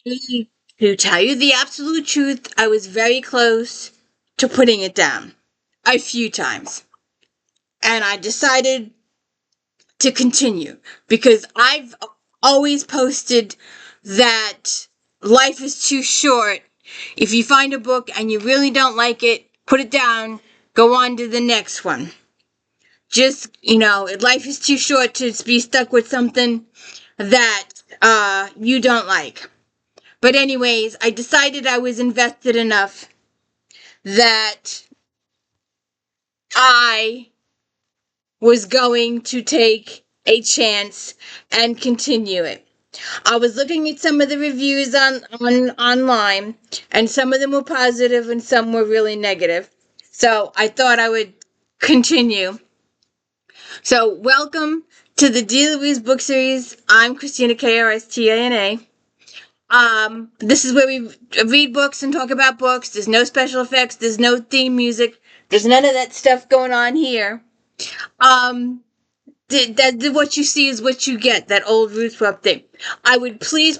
To tell you the absolute truth, I was very close to putting it down a few times. And I decided to continue because I've always posted that life is too short. If you find a book and you really don't like it, put it down, go on to the next one. Just, life is too short to be stuck with something that you don't like. But anyways, I decided I was invested enough that I was going to take a chance and continue it. I was looking at some of the reviews on online, and some of them were positive and some were really negative. So I thought I would continue. So welcome to the Dear Louise book series. I'm Christina, Kristana. This is where we read books and talk about books. There's no special effects. There's no theme music. There's none of that stuff going on here. What you see is what you get, that old Ruth Webb thing. I would please,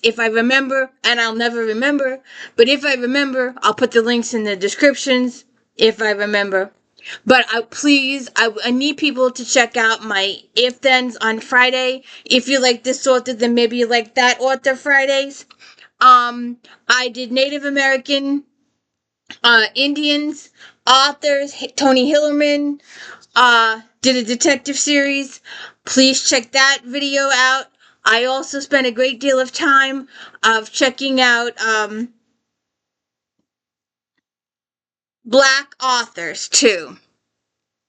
if I remember, and I'll never remember, but if I remember, I'll put the links in the descriptions if I remember. But I need people to check out my If Thens on Friday. If you like this author, then maybe you like that author Fridays. I did Native American, Indians, authors, Tony Hillerman, did a detective series. Please check that video out. I also spent a great deal of time of checking out Black authors too.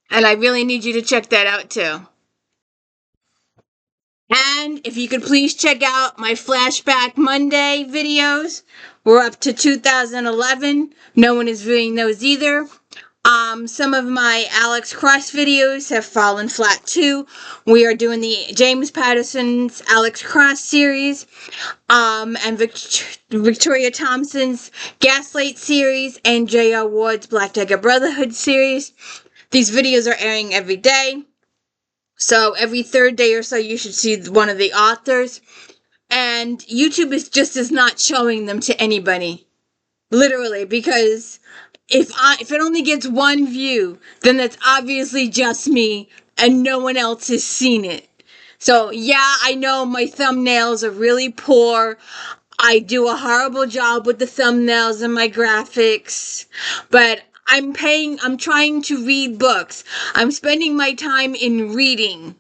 And I really need you to check that out too. And if you could please check out my Flashback Monday videos. We're up to 2011. No one is viewing those either. Some of my Alex Cross videos have fallen flat too. We are doing the James Patterson's Alex Cross series, and Victoria Thompson's Gaslight series, and J.R. Ward's Black Dagger Brotherhood series. These videos are airing every day. So every third day or so, you should see one of the authors. And YouTube is not showing them to anybody. Literally, because if it only gets one view, then that's obviously just me and no one else has seen it. So yeah, I know my thumbnails are really poor. I do a horrible job with the thumbnails and my graphics, but I'm trying to read books. I'm spending my time in reading.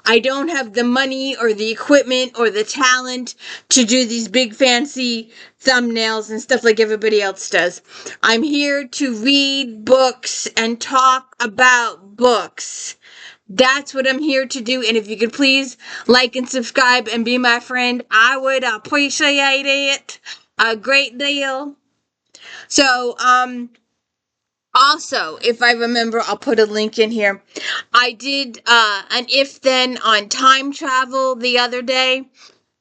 I don't have the money or the equipment or the talent to do these big fancy thumbnails and stuff like everybody else does. I'm here to read books and talk about books. That's what I'm here to do. And if you could please like and subscribe and be my friend, I would appreciate it a great deal. So, also, if I remember, I'll put a link in here. I did an If Then on time travel the other day,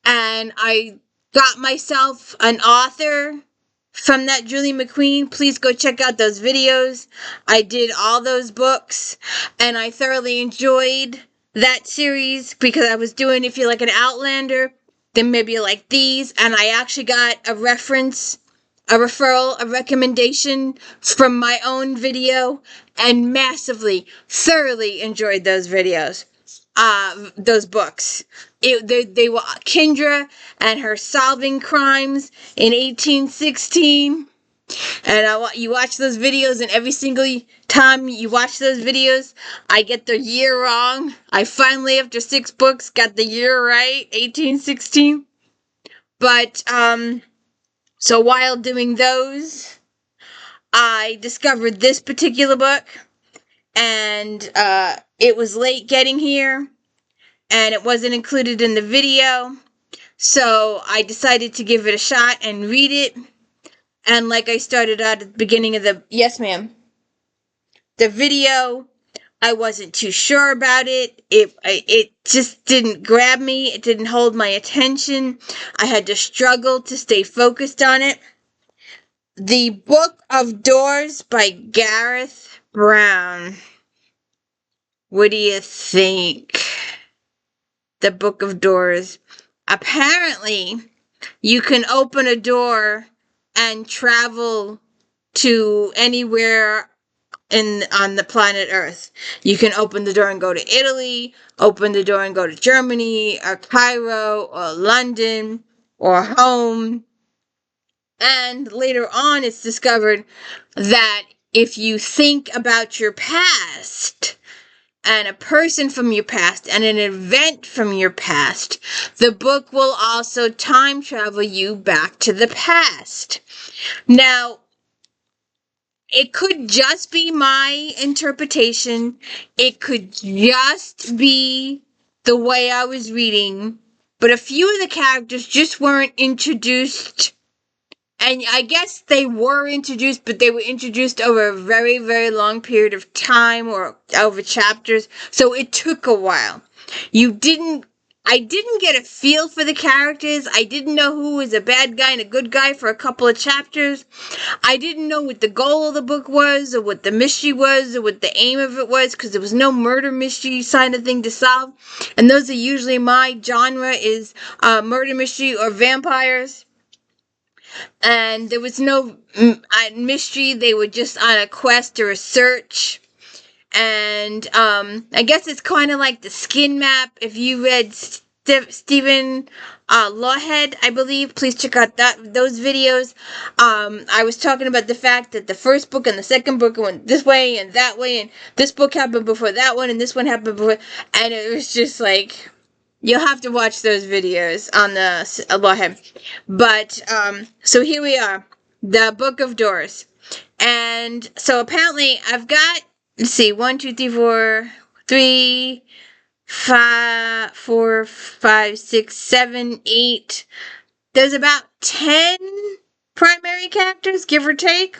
and I got myself an author from that Julie McQueen. Please go check out those videos. I did all those books, and I thoroughly enjoyed that series because I was doing, if you like an Outlander, then maybe you like these, and I actually got a reference, a referral, a recommendation from my own video, and massively, thoroughly enjoyed those videos, those books. They were Kendra and her solving crimes in 1816. And you watch those videos, and every single time you watch those videos, I get the year wrong. I finally, after 6 books, got the year right, 1816. But, so while doing those, I discovered this particular book, and it was late getting here, and it wasn't included in the video, so I decided to give it a shot and read it. And like I started out at the beginning of the video, I wasn't too sure about it. It just didn't grab me. It didn't hold my attention. I had to struggle to stay focused on it. The Book of Doors by Gareth Brown. What do you think? The Book of Doors. Apparently, you can open a door and travel to anywhere on the planet Earth. You can open the door and go to Italy, open the door and go to Germany, or Cairo, or London, or home. And later on, it's discovered that if you think about your past, and a person from your past, and an event from your past, the book will also time travel you back to the past. Now, it could just be my interpretation. It could just be the way I was reading. But a few of the characters just weren't introduced. And I guess they were introduced, but they were introduced over a very, very long period of time or over chapters. So it took a while. I didn't get a feel for the characters. I didn't know who was a bad guy and a good guy for a couple of chapters. I didn't know what the goal of the book was, or what the mystery was, or what the aim of it was, because there was no murder mystery kind of thing to solve. And those are usually my genre, is murder mystery or vampires. And there was no mystery. They were just on a quest or a search. And I guess it's kind of like the Skin Map. If you read Stephen Lawhead, I believe, please check out those videos. I was talking about the fact that the first book and the second book went this way and that way, and this book happened before that one, and this one happened before, and it was just like, you'll have to watch those videos on the Lawhead. But so here we are, the Book of Doors. And so apparently I've got, let's see, 1, 2, 3, 4, 3, 5, 4, 5, 6, 7, 8. There's about 10 primary characters, give or take.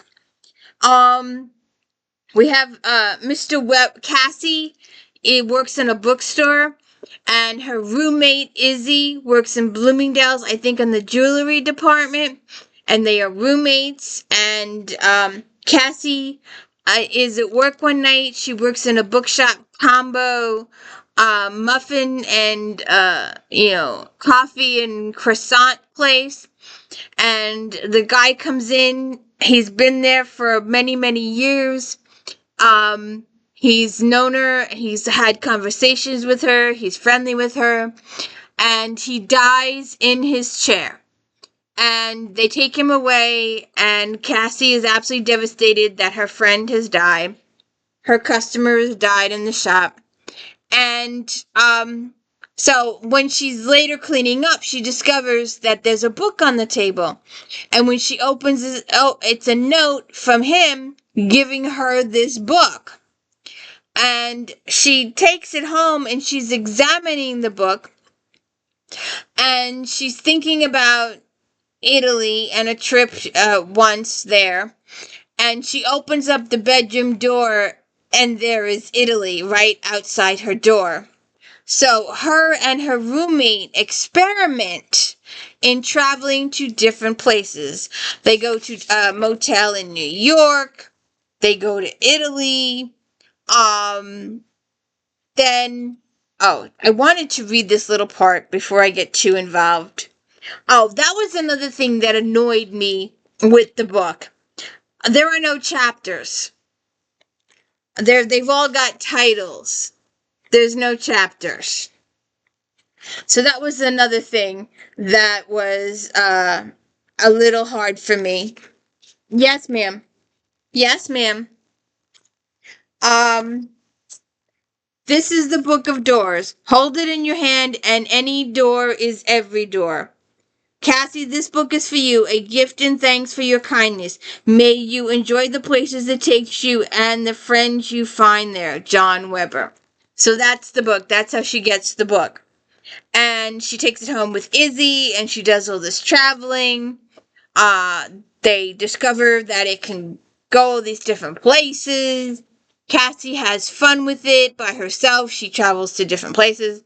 We have Mr. Webb, Cassie. It works in a bookstore, and her roommate Izzy works in Bloomingdale's, I think, in the jewelry department, and they are roommates. And Cassie is at work one night. She works in a bookshop combo muffin and coffee and croissant place, and the guy comes in. He's been there for many, many years. He's known her, he's had conversations with her, he's friendly with her, and he dies in his chair. And they take him away, and Cassie is absolutely devastated that her friend has died. Her customer has died in the shop. And so when she's later cleaning up, she discovers that there's a book on the table. And when she opens it, it's a note from him giving her this book. And she takes it home and she's examining the book. And she's thinking about Italy and a trip once there. And she opens up the bedroom door, and there is Italy right outside her door. So her and her roommate experiment in traveling to different places. They go to a motel in New York. They go to Italy. Then, I wanted to read this little part before I get too involved. That was another thing that annoyed me with the book. There are no chapters. They've all got titles. There's no chapters. So that was another thing that was a little hard for me. Yes, ma'am. Yes, ma'am. This is the Book of Doors. Hold it in your hand, and any door is every door. Cassie, this book is for you, a gift and thanks for your kindness. May you enjoy the places it takes you and the friends you find there. John Weber. So that's the book. That's how she gets the book. And she takes it home with Izzy, and she does all this traveling. They discover that it can go all these different places. Cassie has fun with it by herself. She travels to different places.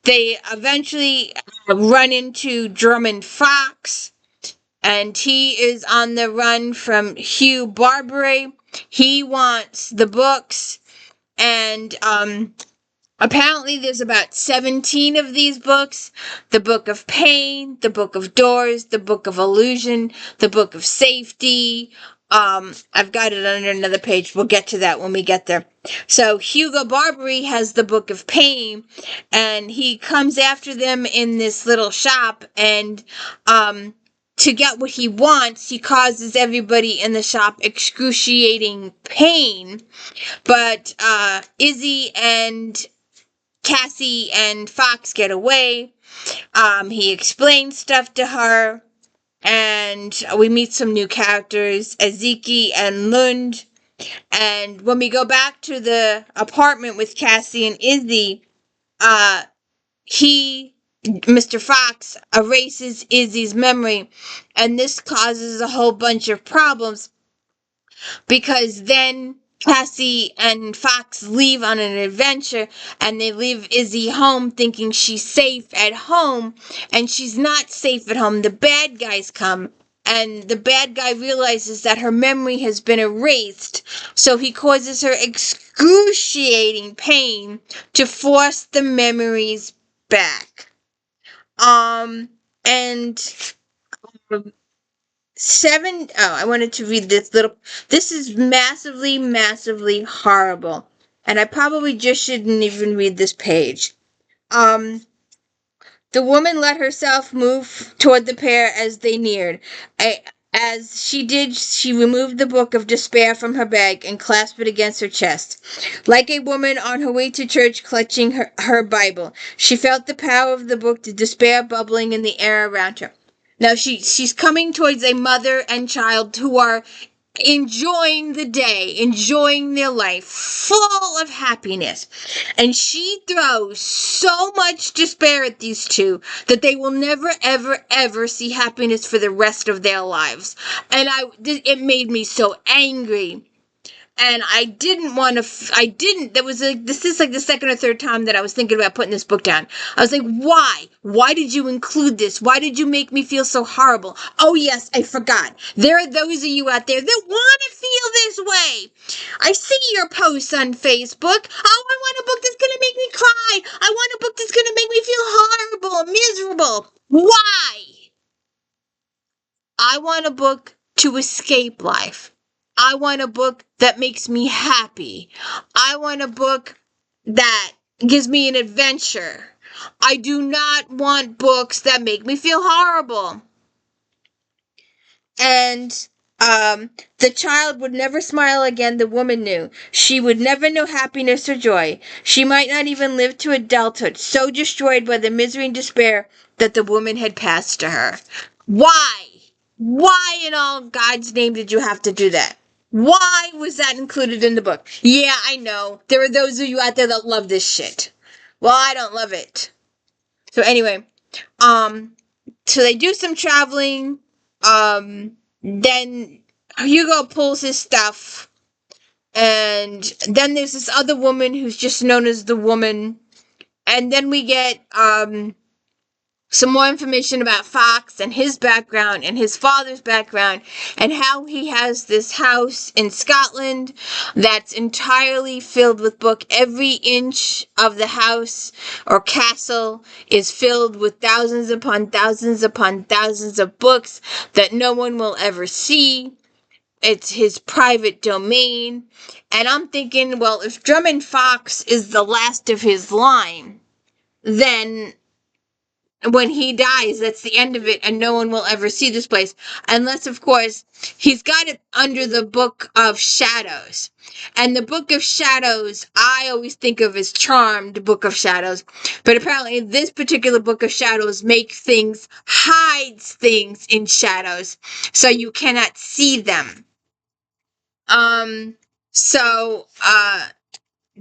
They eventually run into Drummond Fox, and he is on the run from Hugh Barbary. He wants the books, and Apparently, there's about 17 of these books. The Book of Pain, the Book of Doors, the Book of Illusion, the Book of Safety. I've got it on another page. We'll get to that when we get there. So Hugo Barbary has the Book of Pain, and he comes after them in this little shop, and to get what he wants, he causes everybody in the shop excruciating pain. But Izzy and Cassie and Fox get away. He explains stuff to her, and we meet some new characters, Ezeki and Lund. And when we go back to the apartment with Cassie and Izzy, Mr. Fox, erases Izzy's memory, and this causes a whole bunch of problems because then Cassie and Fox leave on an adventure, and they leave Izzy home thinking she's safe at home, and she's not safe at home. The bad guys come, and the bad guy realizes that her memory has been erased, so he causes her excruciating pain to force the memories back. And I wanted to read this is massively, massively horrible. And I probably just shouldn't even read this page. The woman let herself move toward the pair as they neared. As she did, she removed the book of despair from her bag and clasped it against her chest. Like a woman on her way to church clutching her Bible, she felt the power of the book, the despair bubbling in the air around her. Now she's coming towards a mother and child who are enjoying the day, enjoying their life, full of happiness. And she throws so much despair at these two that they will never, ever, ever see happiness for the rest of their lives. And it made me so angry. And I didn't want to, this is like the second or third time that I was thinking about putting this book down. I was like, why? Why did you include this? Why did you make me feel so horrible? Oh yes, I forgot. There are those of you out there that want to feel this way. I see your posts on Facebook. Oh, I want a book that's going to make me cry. I want a book that's going to make me feel horrible, miserable. Why? I want a book to escape life. I want a book that makes me happy. I want a book that gives me an adventure. I do not want books that make me feel horrible. And the child would never smile again, the woman knew. She would never know happiness or joy. She might not even live to adulthood, so destroyed by the misery and despair that the woman had passed to her. Why? Why in all God's name did you have to do that? Why was that included in the book? Yeah, I know. There are those of you out there that love this shit. Well, I don't love it. So anyway, so they do some traveling. Then Hugo pulls his stuff. And then there's this other woman who's just known as the woman. And then we get, some more information about Fox and his background and his father's background and how he has this house in Scotland that's entirely filled with books. Every inch of the house or castle is filled with thousands upon thousands upon thousands of books that no one will ever see. It's his private domain. And I'm thinking, well, if Drummond Fox is the last of his line, then when he dies, that's the end of it, and no one will ever see this place. Unless, of course, he's got it under the Book of Shadows. And the Book of Shadows, I always think of as Charmed Book of Shadows. But apparently this particular Book of Shadows hides things in shadows, so you cannot see them.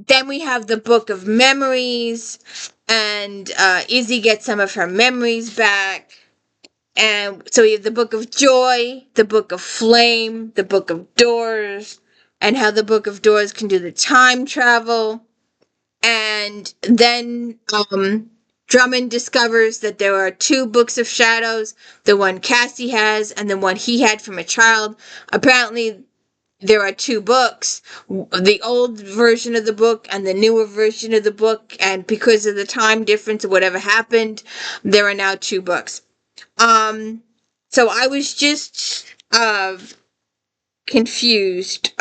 Then we have the Book of Memories, and Izzy gets some of her memories back. And so we have the Book of Joy, the Book of Flame, the Book of Doors, and how the Book of Doors can do the time travel. And then Drummond discovers that there are two Books of Shadows, the one Cassie has and the one he had from a child. Apparently, there are two books, the old version of the book and the newer version of the book, and because of the time difference or whatever happened, there are now two books. So I was just confused.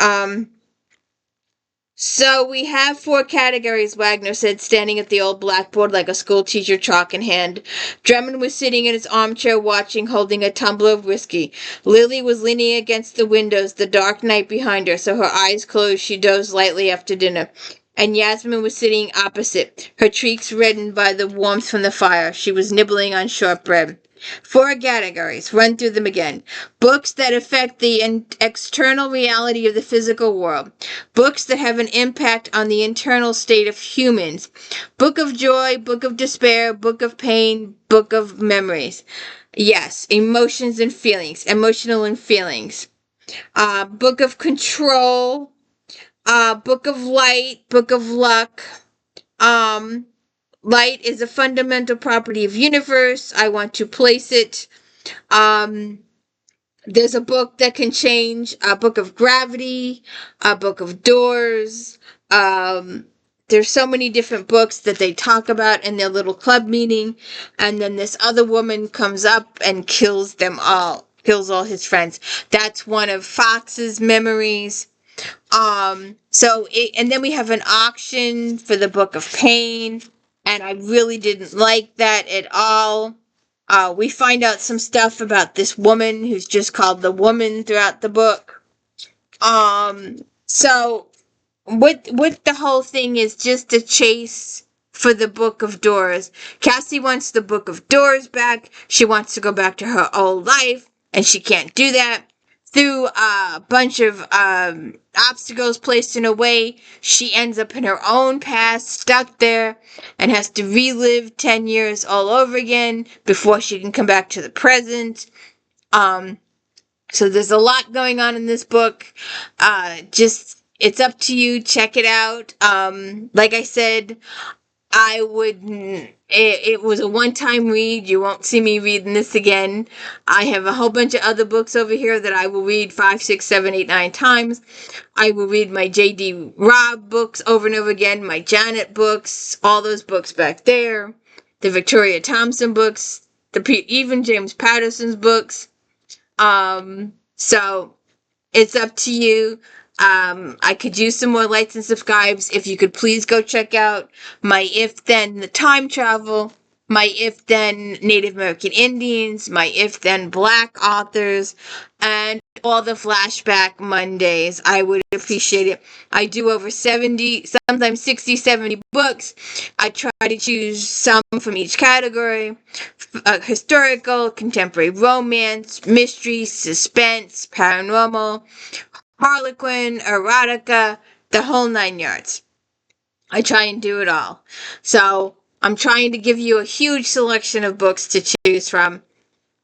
So we have four categories, Wagner said, standing at the old blackboard like a schoolteacher, chalk in hand. Drummond was sitting in his armchair watching, holding a tumbler of whiskey. Lily was leaning against the windows, the dark night behind her, so her eyes closed. She dozed lightly after dinner. And Yasmin was sitting opposite, her cheeks reddened by the warmth from the fire. She was nibbling on shortbread. Four categories. Run through them again. Books that affect the external reality of the physical world. Books that have an impact on the internal state of humans. Book of joy, book of despair, book of pain, book of memories. Yes, emotions and feelings. Emotional and feelings. Book of control. Book of light, book of luck. Light is a fundamental property of universe. I want to place it. There's a book that can change. A book of gravity. A book of doors. There's so many different books that they talk about in their little club meeting. And then this other woman comes up and kills them all. Kills all his friends. That's one of Fox's memories. And then we have an auction for the Book of Pain. And I really didn't like that at all. We find out some stuff about this woman who's just called the Woman throughout the book. So what the whole thing is just a chase for the Book of Doors. Cassie wants the Book of Doors back. She wants to go back to her old life, and she can't do that. Through a bunch of obstacles placed in her way, she ends up in her own past, stuck there, and has to relive 10 years all over again before she can come back to the present. So there's a lot going on in this book. It's up to you. Check it out. Like I said, it was a one-time read. You won't see me reading this again. I have a whole bunch of other books over here that I will read 5, 6, 7, 8, 9 times. I will read my J.D. Robb books over and over again, my Janet books, all those books back there, the Victoria Thompson books, even James Patterson's books. So it's up to you. I could use some more likes and subscribes. If you could please go check out my If Then the Time Travel, my If Then Native American Indians, my If Then Black authors, and all the Flashback Mondays. I would appreciate it. I do over 70, sometimes 60, 70 books. I try to choose some from each category. Historical, contemporary romance, mystery, suspense, paranormal, Harlequin, erotica, the whole 9 yards. I try and do it all. So I'm trying to give you a huge selection of books to choose from.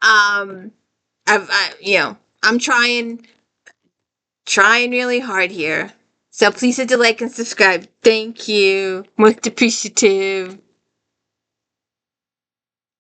I'm trying really hard here. So please hit the like and subscribe. Thank you. Most appreciative.